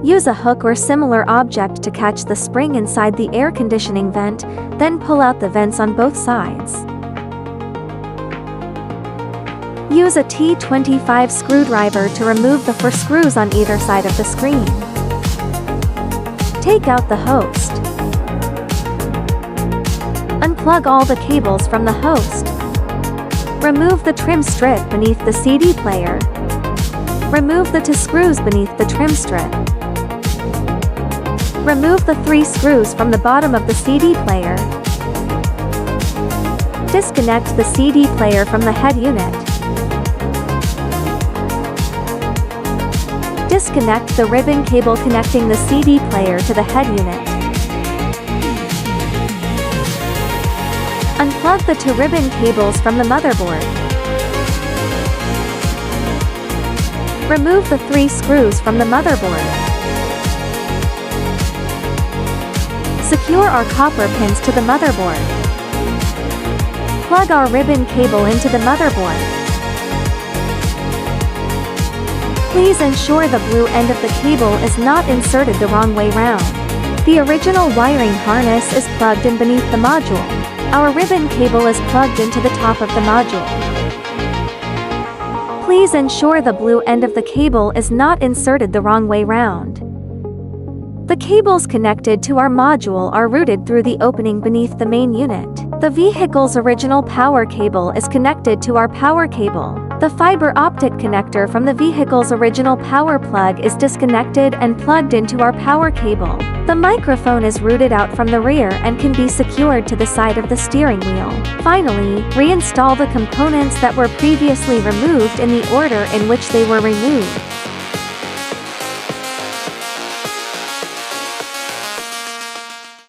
Use a hook or similar object to catch the spring inside the air conditioning vent, then pull out the vents on both sides. Use a T25 screwdriver to remove the 4 screws on either side of the screen. Take out the host. Unplug all the cables from the host. Remove the trim strip beneath the CD player. Remove the 2 screws beneath the trim strip. Remove the 3 screws from the bottom of the CD player. Disconnect the CD player from the head unit. Disconnect the ribbon cable connecting the CD player to the head unit. Unplug the 2 ribbon cables from the motherboard. Remove the 3 screws from the motherboard. Secure our copper pins to the motherboard. Plug our ribbon cable into the motherboard. Please ensure the blue end of the cable is not inserted the wrong way round. The original wiring harness is plugged in beneath the module. Our ribbon cable is plugged into the top of the module. Please ensure the blue end of the cable is not inserted the wrong way round. The cables connected to our module are routed through the opening beneath the main unit. The vehicle's original power cable is connected to our power cable. The fiber optic connector from the vehicle's original power plug is disconnected and plugged into our power cable. The microphone is routed out from the rear and can be secured to the side of the steering wheel. Finally, reinstall the components that were previously removed in the order in which they were removed.